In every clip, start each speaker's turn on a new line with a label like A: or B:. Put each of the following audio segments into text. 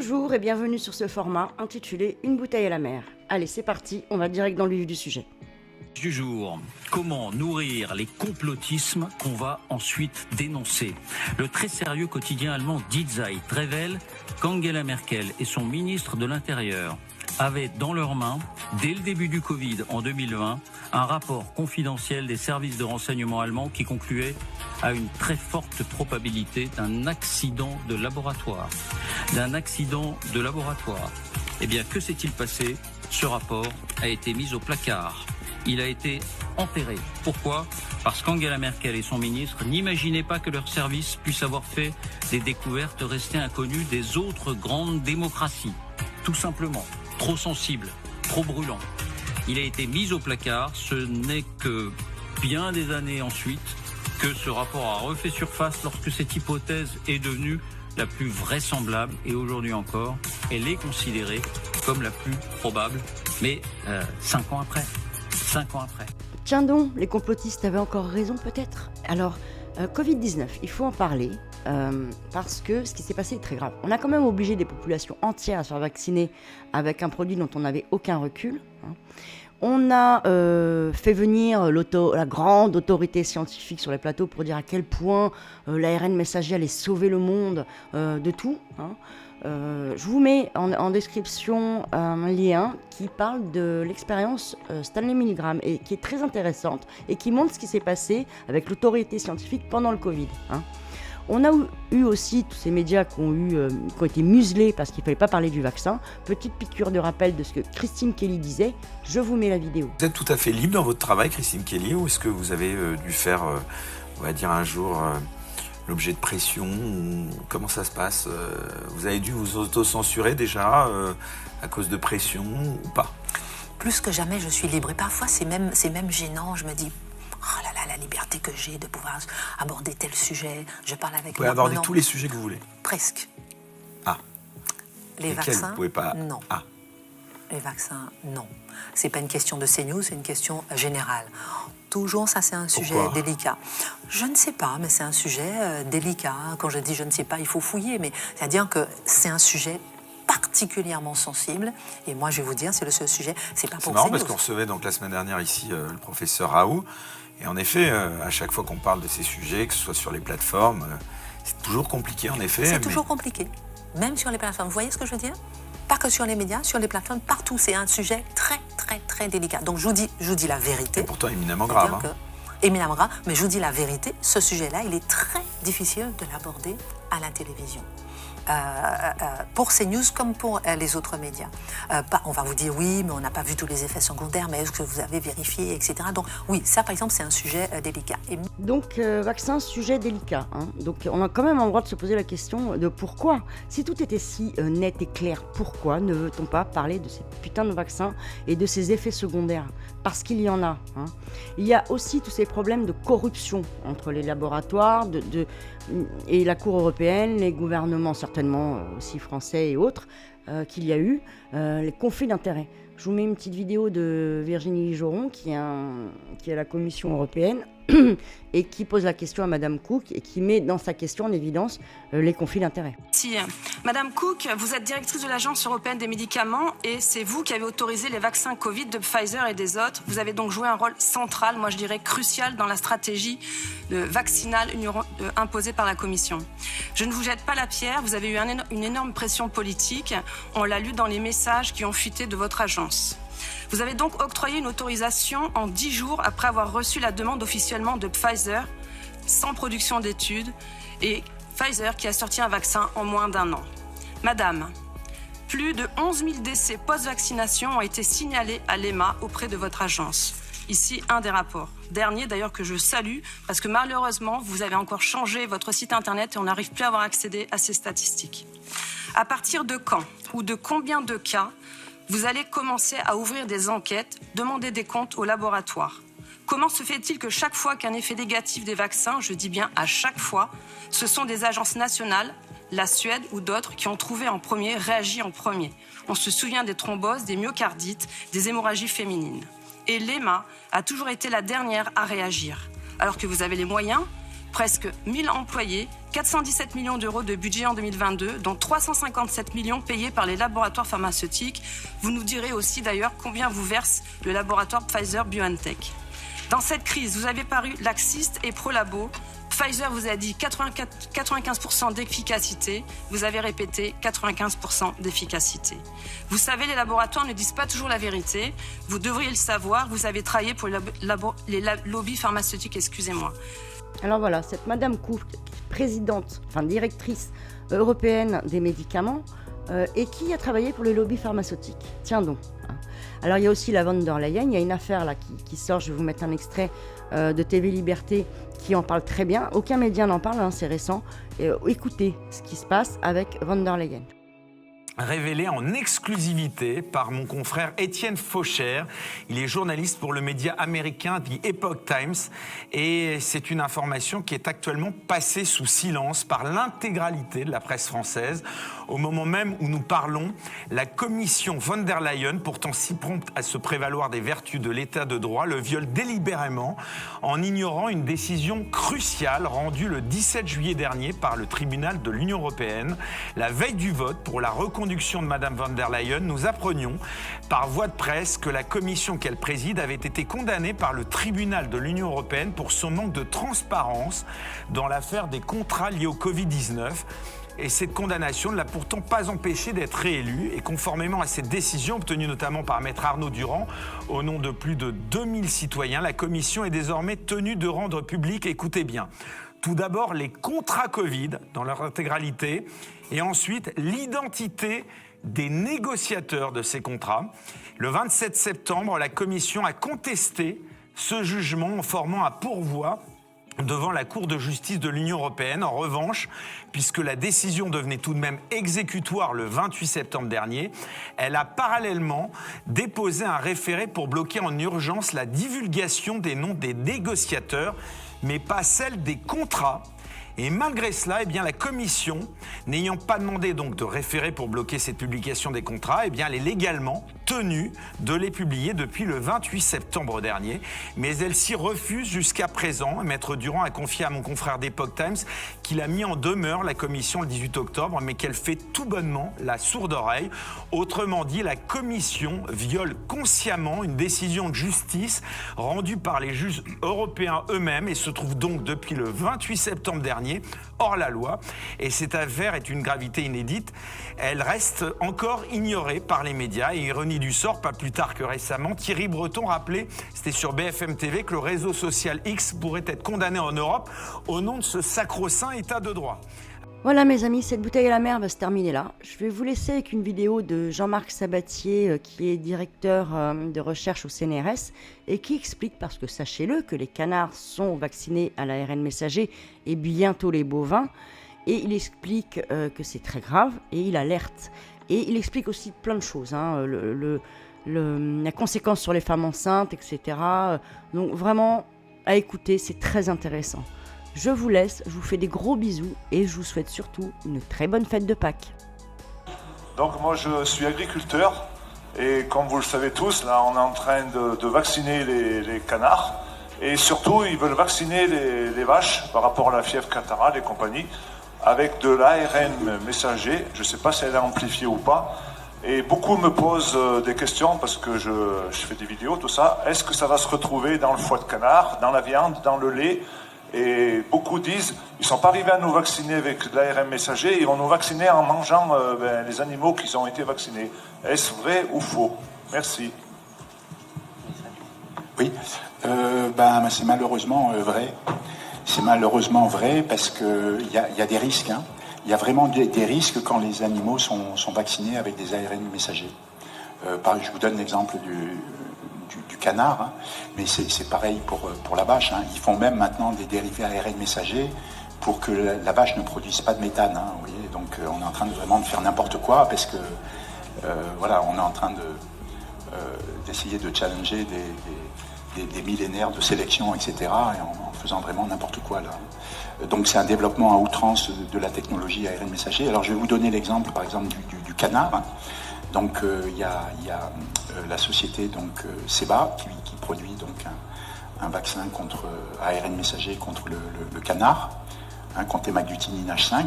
A: Bonjour et bienvenue sur ce format intitulé Une bouteille à la mer. Allez, c'est parti, on va direct dans le vif du sujet.
B: Du jour, comment nourrir les complotismes qu'on va ensuite dénoncer. Le très sérieux quotidien allemand Die Zeit révèle qu'Angela Merkel et son ministre de l'Intérieur avaient dans leurs mains, dès le début du Covid en 2020, un rapport confidentiel des services de renseignement allemands qui concluait à une très forte probabilité d'un accident de laboratoire. Eh bien, que s'est-il passé ? Ce rapport a été mis au placard. Il a été enterré. Pourquoi ? Parce qu'Angela Merkel et son ministre n'imaginaient pas que leur service puisse avoir fait des découvertes restées inconnues des autres grandes démocraties. Tout simplement, trop sensible, trop brûlant. Il a été mis au placard. Ce n'est que bien des années ensuite que ce rapport a refait surface lorsque cette hypothèse est devenue la plus vraisemblable. Et aujourd'hui encore, elle est considérée comme la plus probable. Mais 5 ans après.
A: Tiens donc, les complotistes avaient encore raison peut-être. Alors, Covid-19, il faut en parler parce que ce qui s'est passé est très grave. On a quand même obligé des populations entières à se faire vacciner avec un produit dont on n'avait aucun recul. On a fait venir la grande autorité scientifique sur les plateaux pour dire à quel point l'ARN messager allait sauver le monde de tout. Je vous mets en description un lien qui parle de l'expérience Stanley Milgram et qui est très intéressante et qui montre ce qui s'est passé avec l'autorité scientifique pendant le Covid. On a eu aussi tous ces médias qui ont été muselés parce qu'il ne fallait pas parler du vaccin. Petite piqûre de rappel de ce que Christine Kelly disait. Je vous mets la vidéo.
C: Vous êtes tout à fait libre dans votre travail, Christine Kelly, ou est-ce que vous avez dû faire, on va dire un jour, l'objet de pression? Comment ça se passe? Vous avez dû vous auto-censurer déjà à cause de pression ou pas?
D: Plus que jamais, je suis libre. Et parfois, c'est même gênant. Je me dis, oh là là, la liberté que j'ai de pouvoir aborder tel sujet. Je parle avec...
C: Vous pouvez aborder tous les sujets que vous voulez?
D: Presque.
C: Ah.
D: Les vaccins,
C: vous pouvez pas...
D: Non.
C: Ah.
D: Les vaccins, non. C'est pas une question de CNews, c'est une question générale. Toujours, ça c'est un sujet délicat. Je ne sais pas, mais c'est un sujet délicat. Quand je dis je ne sais pas, il faut fouiller, mais c'est-à-dire que c'est un sujet particulièrement sensible. Et moi, je vais vous dire, c'est le seul sujet. C'est pas pour CNews.
C: C'est marrant parce qu'on recevait donc la semaine dernière ici le professeur Raoult. Et en effet, à chaque fois qu'on parle de ces sujets, que ce soit sur les plateformes, c'est toujours compliqué en effet.
D: C'est toujours compliqué, même sur les plateformes. Vous voyez ce que je veux dire ? Pas que sur les médias, sur les plateformes, partout. C'est un sujet très, très, très délicat. Donc, je vous dis la vérité.
C: Et pourtant éminemment grave.
D: Éminemment grave, mais je vous dis la vérité, ce sujet-là, il est très difficile de l'aborder à la télévision. Pour CNews comme pour les autres médias. On va vous dire oui, mais on n'a pas vu tous les effets secondaires, mais est-ce que vous avez vérifié, etc. Donc oui, ça par exemple, c'est un sujet délicat.
A: Donc vaccin, sujet délicat. Donc on a quand même le droit de se poser la question de pourquoi. Si tout était si net et clair, pourquoi ne veut-on pas parler de ces putains de vaccins et de ces effets secondaires ? Parce qu'il y en a. Il y a aussi tous ces problèmes de corruption entre les laboratoires et la Cour européenne, les gouvernements certainement aussi français et autres, qu'il y a eu, les conflits d'intérêts. Je vous mets une petite vidéo de Virginie Joron qui est à la Commission européenne et qui pose la question à Madame Cook et qui met dans sa question en évidence les conflits d'intérêts.
E: Si, Madame Cook, vous êtes directrice de l'Agence européenne des médicaments et c'est vous qui avez autorisé les vaccins Covid de Pfizer et des autres. Vous avez donc joué un rôle central, moi je dirais crucial, dans la stratégie vaccinale imposée par la Commission. Je ne vous jette pas la pierre, vous avez eu une énorme pression politique. On l'a lu dans les messages qui ont fuité de votre agence. Vous avez donc octroyé une autorisation en 10 jours après avoir reçu la demande officiellement de Pfizer, sans production d'études, et Pfizer qui a sorti un vaccin en moins d'1 an. Madame, plus de 11 000 décès post-vaccination ont été signalés à l'EMA auprès de votre agence. Ici, un des rapports. Dernier d'ailleurs que je salue, parce que malheureusement, vous avez encore changé votre site internet et on n'arrive plus à avoir accédé à ces statistiques. À partir de quand ou de combien de cas vous allez commencer à ouvrir des enquêtes, demander des comptes aux laboratoires? Comment se fait-il que chaque fois qu'un effet négatif des vaccins, je dis bien à chaque fois, ce sont des agences nationales, la Suède ou d'autres qui ont trouvé en premier, réagi en premier? On se souvient des thromboses, des myocardites, des hémorragies féminines. Et l'EMA a toujours été la dernière à réagir. Alors que vous avez les moyens, presque 1000 employés, 417 millions d'euros de budget en 2022, dont 357 millions payés par les laboratoires pharmaceutiques. Vous nous direz aussi d'ailleurs combien vous verse le laboratoire Pfizer-BioNTech. Dans cette crise, vous avez paru laxiste et pro-labo. Pfizer vous a dit 95% d'efficacité. Vous avez répété 95% d'efficacité. Vous savez, les laboratoires ne disent pas toujours la vérité. Vous devriez le savoir. Vous avez travaillé pour les lobbies pharmaceutiques, excusez-moi.
A: Alors voilà, cette Madame Cook, présidente, directrice européenne des médicaments, et qui a travaillé pour les lobbies pharmaceutiques. Tiens donc. Alors il y a aussi la von der Leyen, il y a une affaire là qui sort, je vais vous mettre un extrait de TV Liberté qui en parle très bien. Aucun média n'en parle, c'est récent. Écoutez ce qui se passe avec von der Leyen.
C: Révélé en exclusivité par mon confrère Étienne Faucher. Il est journaliste pour le média américain The Epoch Times et c'est une information qui est actuellement passée sous silence par l'intégralité de la presse française. Au moment même où nous parlons, la commission von der Leyen, pourtant si prompte à se prévaloir des vertus de l'état de droit, le viole délibérément en ignorant une décision cruciale rendue le 17 juillet dernier par le tribunal de l'Union européenne. La veille du vote pour la reconduction de Madame von der Leyen, nous apprenions par voie de presse que la commission qu'elle préside avait été condamnée par le tribunal de l'Union européenne pour son manque de transparence dans l'affaire des contrats liés au Covid-19. Et cette condamnation ne l'a pourtant pas empêché d'être réélu. Et conformément à cette décision obtenue notamment par Maître Arnaud Durand, au nom de plus de 2000 citoyens, la commission est désormais tenue de rendre public, écoutez bien, tout d'abord les contrats Covid dans leur intégralité et ensuite l'identité des négociateurs de ces contrats. Le 27 septembre, la commission a contesté ce jugement en formant un pourvoi devant la Cour de justice de l'Union européenne. En revanche, puisque la décision devenait tout de même exécutoire le 28 septembre dernier, elle a parallèlement déposé un référé pour bloquer en urgence la divulgation des noms des négociateurs, mais pas celle des contrats. Et malgré cela, la commission, n'ayant pas demandé donc de référé pour bloquer cette publication des contrats, elle est légalement tenue de les publier depuis le 28 septembre dernier. Mais elle s'y refuse jusqu'à présent. Maître Durand a confié à mon confrère d'Epoch Times qu'il a mis en demeure la commission le 18 octobre, mais qu'elle fait tout bonnement la sourde oreille. Autrement dit, la commission viole consciemment une décision de justice rendue par les juges européens eux-mêmes et se trouve donc depuis le 28 septembre dernier hors la loi. Et cette affaire est une gravité inédite. Elle reste encore ignorée par les médias. Et ironie du sort, pas plus tard que récemment, Thierry Breton rappelait, c'était sur BFM TV, que le réseau social X pourrait être condamné en Europe au nom de ce sacro-saint état de droit.
A: Voilà mes amis, cette bouteille à la mer va se terminer là. Je vais vous laisser avec une vidéo de Jean-Marc Sabatier, qui est directeur de recherche au CNRS, et qui explique, parce que sachez-le, que les canards sont vaccinés à l'ARN messager et bientôt les bovins, et il explique que c'est très grave, et il alerte. Et il explique aussi plein de choses, la conséquence sur les femmes enceintes, etc. Donc vraiment, à écouter, c'est très intéressant. Je vous laisse, je vous fais des gros bisous et je vous souhaite surtout une très bonne fête de Pâques.
F: Donc moi je suis agriculteur et comme vous le savez tous, là on est en train de vacciner les canards et surtout ils veulent vacciner les vaches par rapport à la fièvre catarrhale et compagnie avec de l'ARN messager. Je ne sais pas si elle est amplifiée ou pas et beaucoup me posent des questions parce que je fais des vidéos, tout ça. Est-ce que ça va se retrouver dans le foie de canard, dans la viande, dans le lait ? Et beaucoup disent, ils ne sont pas arrivés à nous vacciner avec de l'ARN messager, ils vont nous vacciner en mangeant les animaux qui ont été vaccinés. Est-ce vrai ou faux? Merci.
G: Oui, c'est malheureusement vrai. C'est malheureusement vrai parce qu'il y a des risques. Il y a vraiment des risques quand les animaux sont vaccinés avec des ARN messagers. Je vous donne l'exemple du canard, mais c'est pareil pour la vache. Ils font même maintenant des dérivés ARN messagers pour que la vache ne produise pas de méthane. Vous voyez, donc on est en train de faire n'importe quoi parce que on est en train d'essayer de challenger des millénaires de sélection, etc. et en faisant vraiment n'importe quoi là. Donc c'est un développement à outrance de la technologie ARN messager. Alors je vais vous donner l'exemple par exemple du canard. Donc il y a la société Ceba qui produit donc un vaccin contre ARN messager contre le canard, contre l'hémagglutinin H5.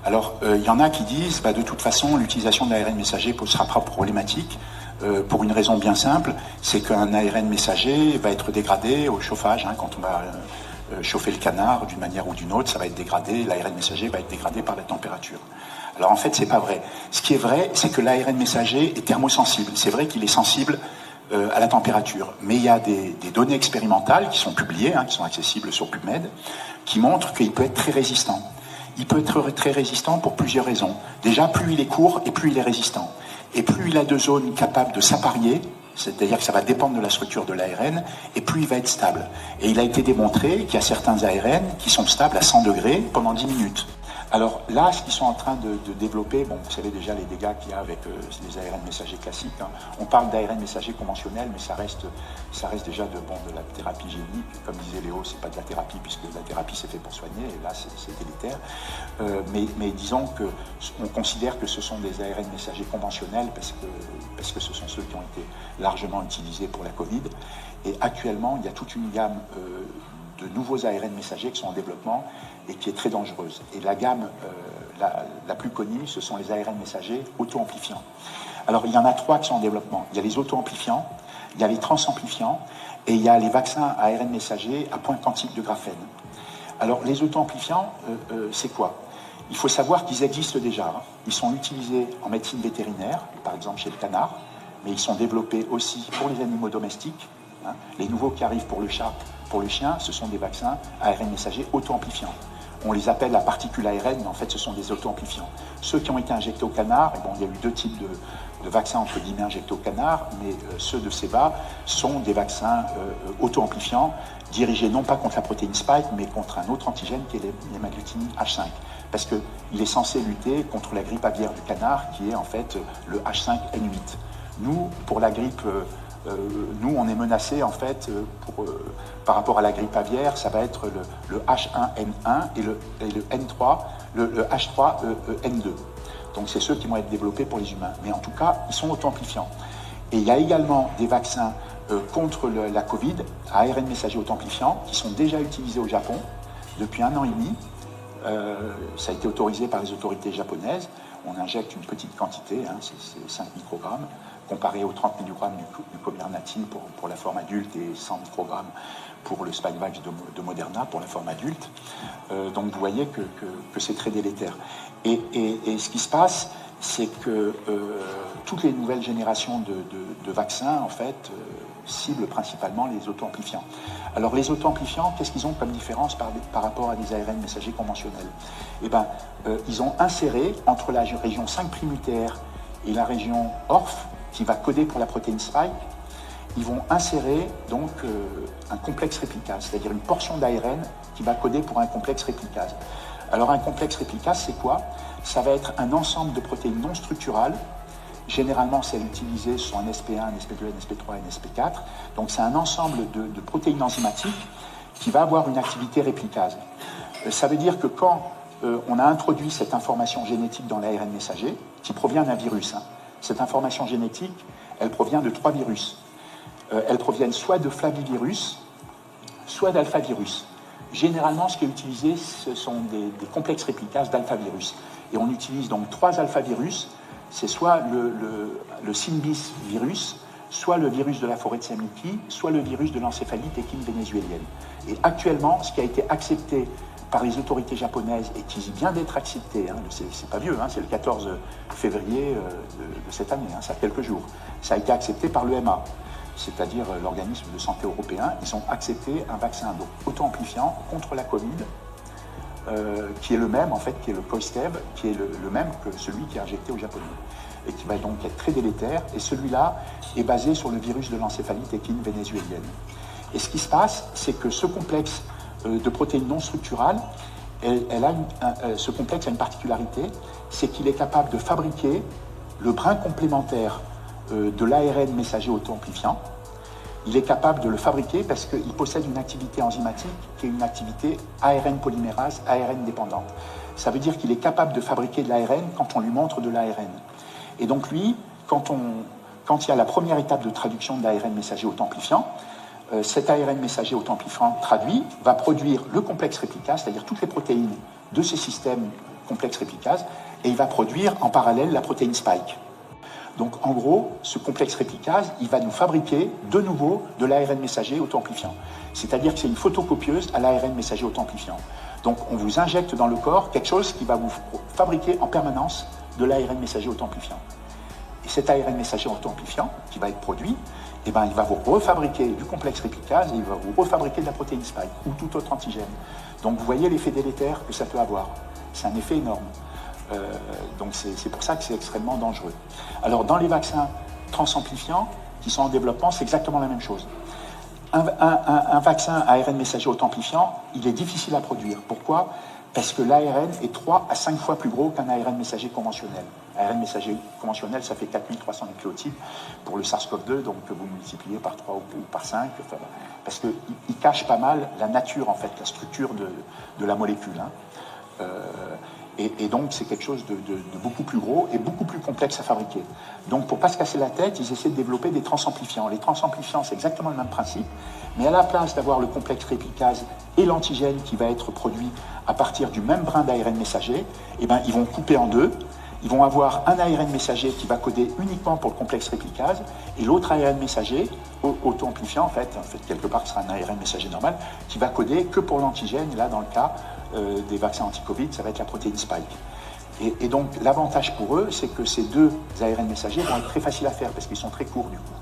G: Alors, il y en a qui disent, de toute façon, l'utilisation de l'ARN messager ne sera pas problématique, pour une raison bien simple, c'est qu'un ARN messager va être dégradé au chauffage. Quand on va chauffer le canard d'une manière ou d'une autre, ça va être dégradé, l'ARN messager va être dégradé par la température. Alors en fait, c'est pas vrai. Ce qui est vrai, c'est que l'ARN messager est thermosensible. C'est vrai qu'il est sensible à la température. Mais il y a des données expérimentales qui sont publiées, qui sont accessibles sur PubMed, qui montrent qu'il peut être très résistant. Il peut être très résistant pour plusieurs raisons. Déjà, plus il est court et plus il est résistant. Et plus il a de zones capables de s'apparier, c'est-à-dire que ça va dépendre de la structure de l'ARN, et plus il va être stable. Et il a été démontré qu'il y a certains ARN qui sont stables à 100 degrés pendant 10 minutes. Alors là, ce qu'ils sont en train de développer, vous savez déjà les dégâts qu'il y a avec les ARN messagers classiques. On parle d'ARN messager conventionnel, mais ça reste déjà de la thérapie génique. Comme disait Léo, c'est pas de la thérapie, puisque la thérapie c'est fait pour soigner, et là c'est délétère. Mais disons qu'on considère que ce sont des ARN messagers conventionnels parce que ce sont ceux qui ont été largement utilisés pour la Covid. Et actuellement, il y a toute une gamme de nouveaux ARN messagers qui sont en développement et qui est très dangereuse. Et la gamme la plus connue, ce sont les ARN messagers auto-amplifiants. Alors, il y en a 3 qui sont en développement. Il y a les auto-amplifiants, il y a les transamplifiants et il y a les vaccins ARN messagers à point quantique de graphène. Alors, les auto-amplifiants, c'est quoi? Il faut savoir qu'ils existent déjà. Ils sont utilisés en médecine vétérinaire, par exemple chez le canard, mais ils sont développés aussi pour les animaux domestiques. Les nouveaux qui arrivent pour le chat, pour le chien, ce sont des vaccins ARN messagers auto-amplifiants. On les appelle la particule ARN, mais en fait ce sont des auto-amplifiants. Ceux qui ont été injectés au canard, il y a eu 2 types de vaccins entre guillemets injectés au canard, mais ceux de Ceva sont des vaccins auto-amplifiants, dirigés non pas contre la protéine spike, mais contre un autre antigène qui est l'hémagglutinin H5. Parce qu'il est censé lutter contre la grippe aviaire du canard, qui est en fait le H5N8. Nous, pour la grippe... nous, on est menacé en fait par rapport à la grippe aviaire, ça va être le H1N1 et le N3, le H3N2. Donc c'est ceux qui vont être développés pour les humains. Mais en tout cas, ils sont auto-amplifiants. Et il y a également des vaccins contre la Covid, ARN messager auto-amplifiants, qui sont déjà utilisés au Japon depuis 1 an et demi. Ça a été autorisé par les autorités japonaises. On injecte une petite quantité, c'est 5 microgrammes, comparé aux 30 mg du Comirnaty pour la forme adulte et 100 microgrammes pour le Spikevax de Moderna pour la forme adulte. Donc vous voyez que c'est très délétère. Et ce qui se passe, c'est que toutes les nouvelles générations de vaccins, en fait, ciblent principalement les auto-amplifiants. Alors les auto-amplifiants, qu'est-ce qu'ils ont comme différence par rapport à des ARN messagers conventionnels? Ils ont inséré entre la région 5' UTR et la région ORF, qui va coder pour la protéine spike, ils vont insérer donc un complexe réplicase, c'est-à-dire une portion d'ARN qui va coder pour un complexe réplicase. Alors un complexe réplicase, c'est quoi? Ça va être un ensemble de protéines non structurales. Généralement, celles utilisées sont un SP1, un SP2, un SP3, un SP4. Donc c'est un ensemble de protéines enzymatiques qui va avoir une activité réplicase. Ça veut dire que quand on a introduit cette information génétique dans l'ARN messager, qui provient d'un virus, cette information génétique, elle provient de 3 virus. Elles proviennent soit de flavivirus, soit d'alphavirus. Généralement, ce qui est utilisé, ce sont des complexes réplicases d'alphavirus. Et on utilise donc 3 alphavirus. C'est soit le Synbis virus, soit le virus de la forêt de Samiki, soit le virus de l'encéphalite équine vénézuélienne. Et actuellement, ce qui a été accepté par les autorités japonaises et qui vient d'être accepté, c'est pas vieux, c'est le 14 février de cette année, ça a quelques jours. Ça a été accepté par l'EMA, c'est-à-dire l'organisme de santé européen. Ils ont accepté un vaccin auto-amplifiant contre la Covid, qui est le même, en fait, qui est le Koistev, qui est le même que celui qui est injecté aux Japonais, et qui va donc être très délétère. Et celui-là est basé sur le virus de l'encéphalite équine vénézuélienne. Et ce qui se passe, c'est que ce complexe de protéines non structurales, ce complexe a une particularité, c'est qu'il est capable de fabriquer le brin complémentaire de l'ARN messager auto-amplifiant. Il est capable de le fabriquer parce qu'il possède une activité enzymatique qui est une activité ARN polymérase, ARN dépendante. Ça veut dire qu'il est capable de fabriquer de l'ARN quand on lui montre de l'ARN. Et donc lui, quand il y a la première étape de traduction de l'ARN messager auto-amplifiant, cet ARN messager authentifiant traduit va produire le complexe réplicase, c'est-à-dire toutes les protéines de ces systèmes complexes réplicases, et il va produire en parallèle la protéine spike. Donc en gros, ce complexe réplicase, il va nous fabriquer de nouveau de l'ARN messager auto-amplifiant. C'est-à-dire que c'est une photocopieuse à l'ARN messager auto-amplifiant. Donc on vous injecte dans le corps quelque chose qui va vous fabriquer en permanence de l'ARN messager auto-amplifiant. Et cet ARN messager auto-amplifiant qui va être produit, eh ben, il va vous refabriquer du complexe réplicase et il va vous refabriquer de la protéine spike ou tout autre antigène. Donc vous voyez l'effet délétère que ça peut avoir. C'est un effet énorme. Donc c'est pour ça que c'est extrêmement dangereux. Alors dans les vaccins transamplifiants qui sont en développement, c'est exactement la même chose. Un vaccin ARN messager auto-amplifiant, il est difficile à produire. Pourquoi ? Parce que l'ARN est 3 à 5 fois plus gros qu'un ARN messager conventionnel. ARN messager conventionnel, ça fait 4300 nucléotides pour le SARS-CoV-2, donc vous multipliez par 3 ou par 5, parce qu'il cache pas mal la nature, en fait, la structure de la molécule. Hein. Et donc, c'est quelque chose de beaucoup plus gros et beaucoup plus complexe à fabriquer. Donc, pour ne pas se casser la tête, ils essaient de développer des transamplifiants. Les transamplifiants, c'est exactement le même principe, mais à la place d'avoir le complexe réplicase et l'antigène qui va être produit à partir du même brin d'ARN messager, eh ben, ils vont couper en deux. Ils vont avoir un ARN messager qui va coder uniquement pour le complexe réplicase et l'autre ARN messager, auto-amplifiant en fait, quelque part, ce sera un ARN messager normal, qui va coder que pour l'antigène. Et là, dans le cas des vaccins anti-Covid, ça va être la protéine spike. Et donc, l'avantage pour eux, c'est que ces deux ARN messagers vont être très faciles à faire parce qu'ils sont très courts du coup.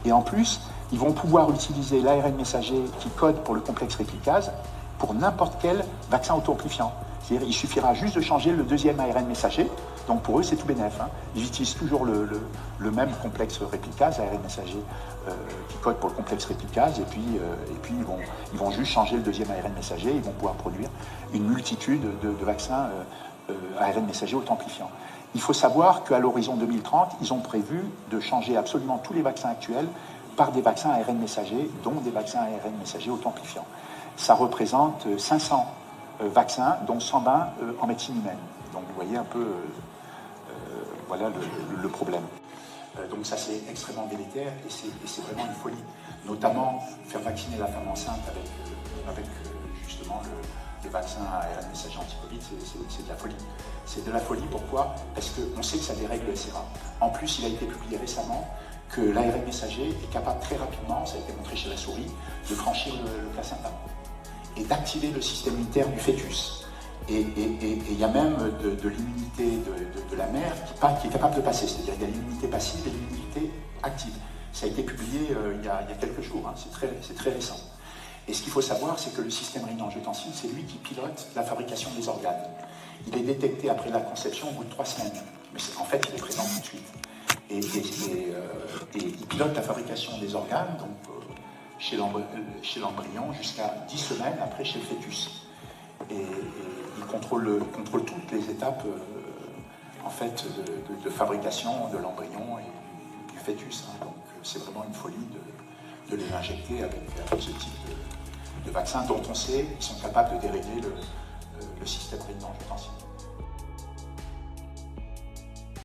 G: Et en plus, ils vont pouvoir utiliser l'ARN messager qui code pour le complexe réplicase pour n'importe quel vaccin auto-amplifiant. C'est-à-dire il suffira juste de changer le deuxième ARN messager. Donc pour eux, c'est tout bénef. Hein. Ils utilisent toujours le même complexe réplicase, ARN messager qui code pour le complexe réplicase, et puis ils vont juste changer le deuxième ARN messager. Ils vont pouvoir produire une multitude de vaccins ARN messager auto-amplifiants. Il faut savoir qu'à l'horizon 2030, ils ont prévu de changer absolument tous les vaccins actuels par des vaccins ARN messagers, dont des vaccins ARN messagers auto-amplifiants. Ça représente 500 vaccins, dont 120 en médecine humaine. Donc vous voyez un peu voilà le problème. Donc ça c'est extrêmement délétère et c'est vraiment une folie. Notamment faire vacciner la femme enceinte avec justement le vaccin ARN messager anti-Covid, c'est de la folie. C'est de la folie, pourquoi ? Parce qu'on sait que ça dérègle le SERA. En plus, il a été publié récemment que l'ARN messager est capable très rapidement, ça a été montré chez la souris, de franchir le placenta et d'activer le système immunitaire du fœtus. Et il y a même de l'immunité de la mère qui est capable de passer, c'est-à-dire qu'il y a l'immunité passive et l'immunité active. Ça a été publié il y a quelques jours, hein, c'est très récent. Et ce qu'il faut savoir, c'est que le système rénine-angiotensin, c'est lui qui pilote la fabrication des organes. Il est détecté après la conception au bout de 3 semaines, mais en fait, il est présent tout de suite. Et il pilote la fabrication des organes, donc chez l'embryon, jusqu'à 10 semaines après chez le fœtus. Et il contrôle toutes les étapes en fait, de fabrication de l'embryon et du fœtus. Hein. Donc c'est vraiment une folie de les injecter avec ce type de vaccin dont on sait qu'ils sont capables de dérégler le système rénine-angiotensin.